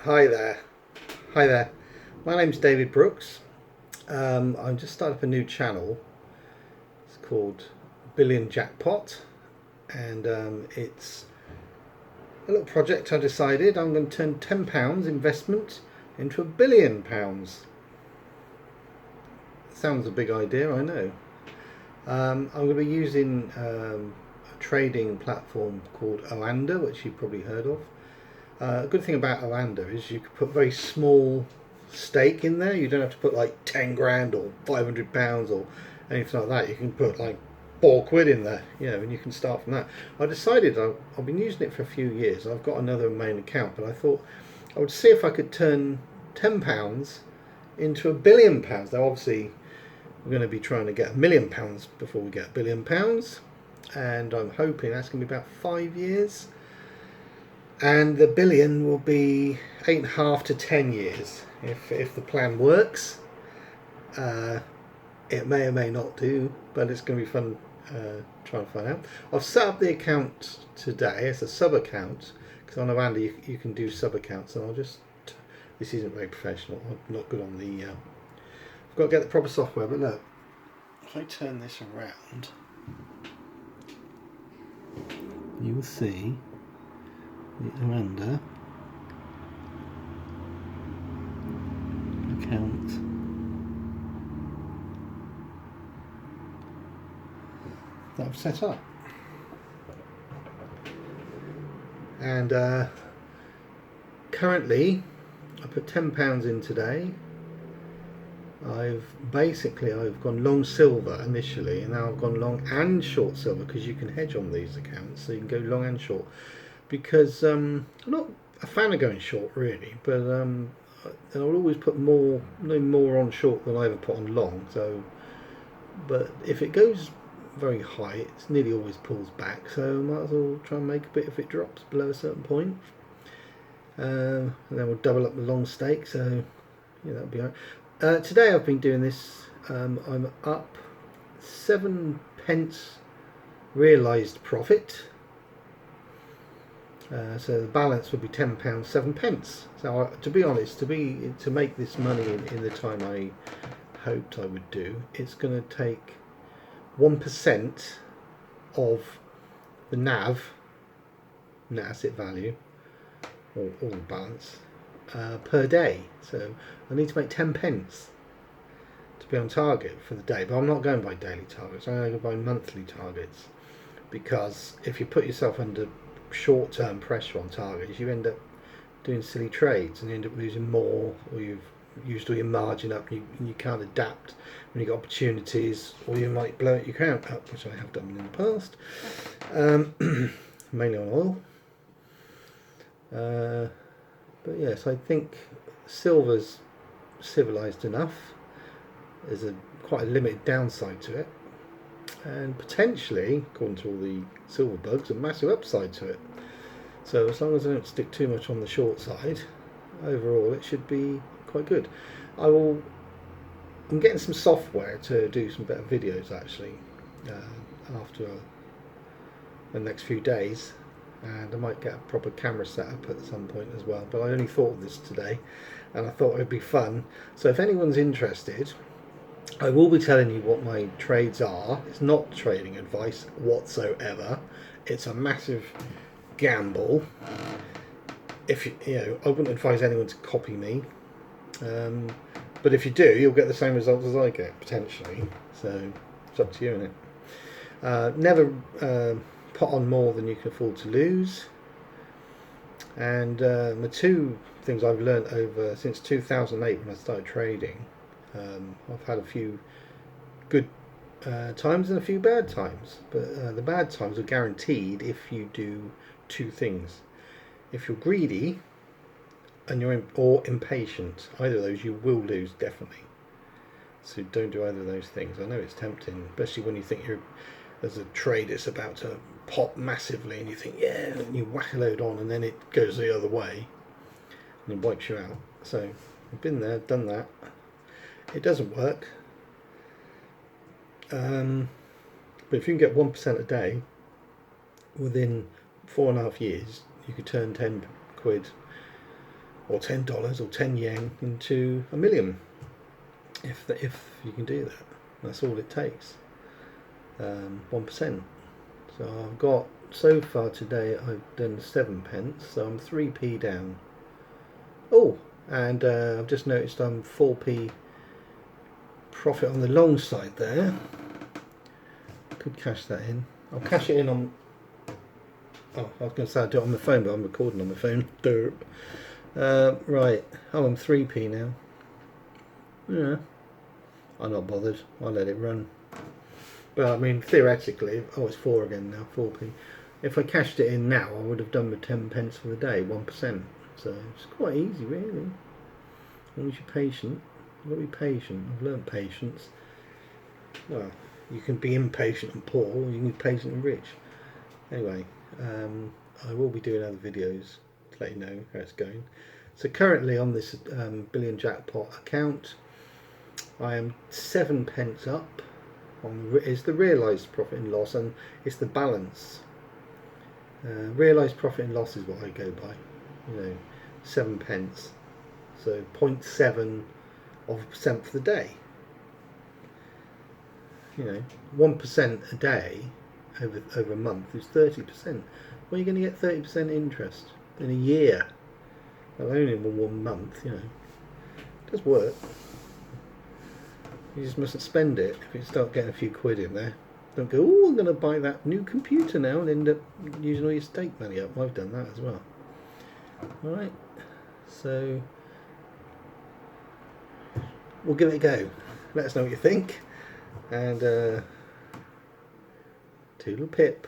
Hi there. Hi there. My name's David Brooks. I've just started up a new channel. It's called Billion Jackpot, and it's a little project. I decided I'm going to turn £10 investment into £1 billion. Sounds a big idea, I know. I'm going to be using a trading platform called Oanda, which you've probably heard of. A good thing about Oanda is you can put very small stake in there. You don't have to put like 10 grand or £500 or anything like that. You can put like £4 in there, and you can start from that. I decided I've been using it for a few years. I've got another main account, but I thought I would see if I could turn £10 into £1 billion. Now, obviously, we're going to be trying to get £1 million before we get £1 billion, and I'm hoping that's going to be about 5 years. And the billion will be 8.5 to 10 years if the plan works. It may or may not do, but it's going to be fun trying to find out. I've set up the account today. It's a sub account because on Amanda you can do sub accounts, and this isn't very professional. I'm not good on the. I've got to get the proper software, but look, if I turn this around, you will see the Amanda account that I've set up, and currently I put £10 in today. I've gone long silver initially, and now I've gone long and short silver because you can hedge on these accounts, so you can go long and short. Because I'm not a fan of going short really, but I'll always put no more on short than I ever put on long. So, but if it goes very high, it nearly always pulls back. So I might as well try and make a bit if it drops below a certain point. And then we'll double up the long stake. So that'll be all right. Today I've been doing this. I'm up 7p realised profit. So the balance would be £10, 7p. So to be honest, to make this money in the time I hoped I would do, it's going to take 1% of the NAV, net asset value, or the balance, per day. So I need to make 10p to be on target for the day. But I'm not going by daily targets. I'm going by monthly targets, because if you put yourself under short-term pressure on targets, you end up doing silly trades and you end up losing more, or you've used all your margin up and you can't adapt when you get opportunities, or you might blow your account up, which I have done in the past, mainly on oil. But yes, I think silver's civilized enough. There's quite a limited downside to it, and potentially, according to all the silver bugs, a massive upside to it. So as long as I don't stick too much on the short side, overall it should be quite good. I'm getting some software to do some better videos actually after the next few days, and I might get a proper camera set up at some point as well. But I only thought of this today, and I thought it would be fun. So if anyone's interested, I will be telling you what my trades are. It's not trading advice whatsoever. It's a massive gamble. If I wouldn't advise anyone to copy me. But if you do, you'll get the same results as I get potentially. So it's up to you, isn't it? Never put on more than you can afford to lose. And the two things I've learned over since 2008 when I started trading. I've had a few good times and a few bad times, but the bad times are guaranteed if you do two things. If you're greedy and or impatient, either of those you will lose definitely. So don't do either of those things. I know it's tempting, especially when you think there's a trade that's about to pop massively, and you think and you whack a load on, and then it goes the other way and it wipes you out. So I've been there, done that. It doesn't work, but if you can get 1% a day within 4.5 years, you could turn £10 or $10 or 10 yen into a million, if you can do that. That's all it takes. 1%. So I've got, so far today I've done 7 pence, so I'm 3p down. Oh, and I've just noticed I'm 4p profit on the long side there. Could cash that in. I'll cash it in on, oh, I was going to say I'll do it on the phone, but I'm recording on the phone. Derp. Right, oh, I'm 3p now. Yeah, I'm not bothered, I'll let it run. But I mean, theoretically, oh, it's 4 again now, 4p. If I cashed it in now, I would have done the 10 pence for the day, 1%. So it's quite easy, really. As long as you're patient. You've got to be patient. I've learned patience. Well, you can be impatient and poor, or you can be patient and rich. Anyway, I will be doing other videos to let you know how it's going. So currently on this billion jackpot account, I am 7 pence up. It's the realised profit and loss, and it's the balance. Realised profit and loss is what I go by. 7 pence. So 0.7 of a percent for the day. 1% a day over a month is 30%. Well, you're going to get 30% interest in a year, alone in 1 month. It does work. You just mustn't spend it. If you start getting a few quid in there, don't go, oh, I'm going to buy that new computer now, and end up using all your stake money up. I've done that as well. Alright, so we'll give it a go. Let us know what you think, and toodle pip.